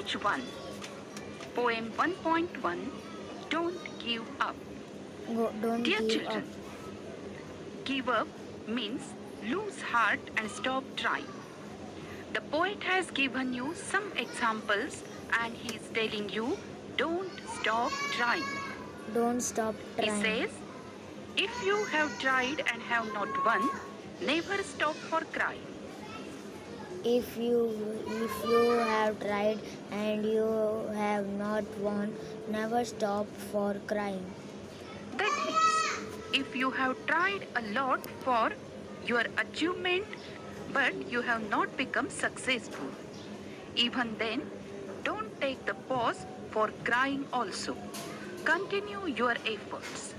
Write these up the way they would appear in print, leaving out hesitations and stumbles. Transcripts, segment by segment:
Stage 1. Poem 1.1. Don't give up. Don't Dear give children, up. give up means lose heart and stop trying. The poet has given you some examples and he is telling you don't stop trying. Don't stop He trying. says, if you have tried and have not won, never stop for crying. If you have tried and you have not won, never stop for crying. That means if you have tried a lot for your achievement but you have not become successful, even then, don't take the pause for crying also. Continue your efforts.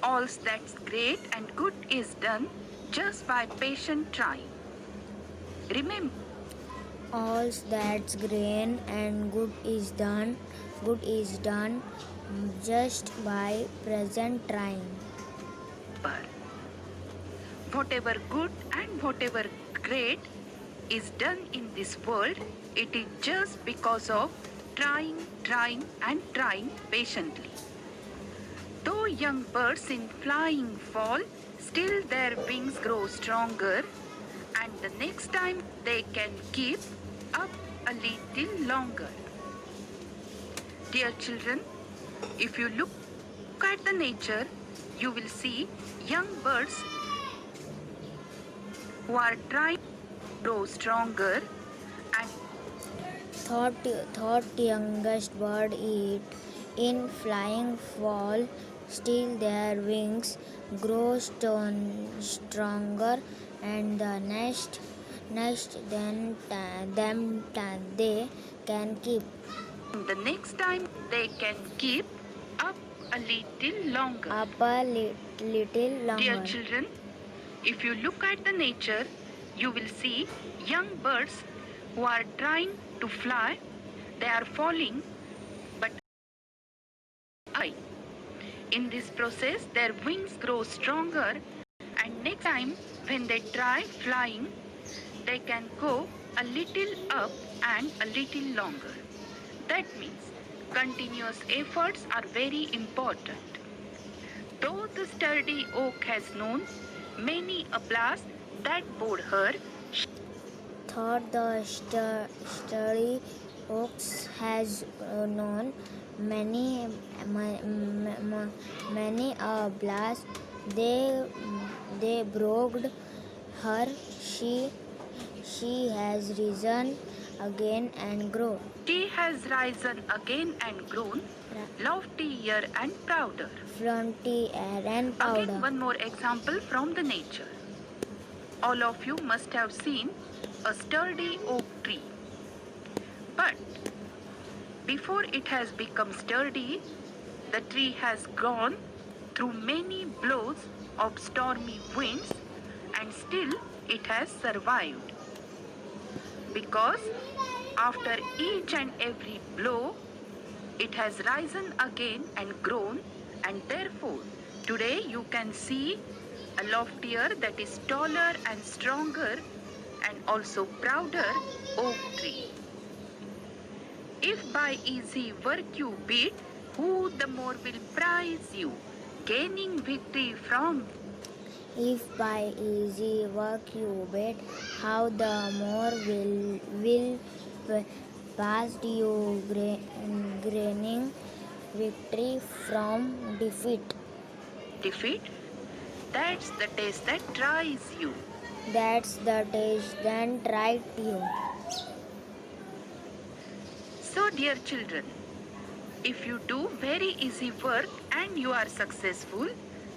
All that's great and good is done just by patient trying. Remember, All that's green and good is done just by present trying. whatever good and whatever great is done in this world, it is just because of trying, and trying patiently. Though young birds in flying fall, still their wings grow stronger, and the next time they can keep up a little longer. Dear children, if you look at the nature, you will see young birds who are trying to grow stronger and Thought youngest bird eat in flying fall, still their wings grow stronger, and the next they can keep the next time they can keep up a little longer. up a little Dear longer. children, if you look at the nature, you will see young birds who are trying to fly. They are falling, but I. In this process, their wings grow stronger, and next time when they try flying, they can go a little up and a little longer. That means continuous efforts are very important. Though the sturdy oak has known many a blast that bore her, Thought the sturdy oaks has known many many a blast they broke her. She has risen again and grown. she has risen again and grown loftier and prouder. Frontier and Again, powder. one more example from the nature. All of you must have seen a sturdy oak tree. But before it has become sturdy, the tree has gone through many blows of stormy winds and still it has survived. Because after each and every blow, it has risen again and grown, and therefore today you can see a loftier, that is taller and stronger and also prouder oak tree. If by easy work you beat, who the more will prize you, gaining victory from? If by easy work you bet, how the more will past you gaining victory from defeat. Defeat? That's the test that tries you. That's the test then tried you. So, dear children, if you do very easy work and you are successful,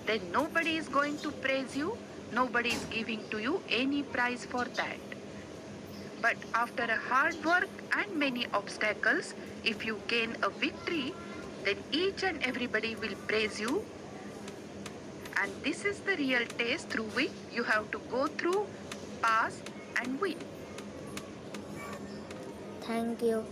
then nobody is going to praise you, nobody is giving to you any prize for that. But after a hard work and many obstacles, if you gain a victory, then each and everybody will praise you. And this is the real test through which you have to go through, pass and win. Thank you.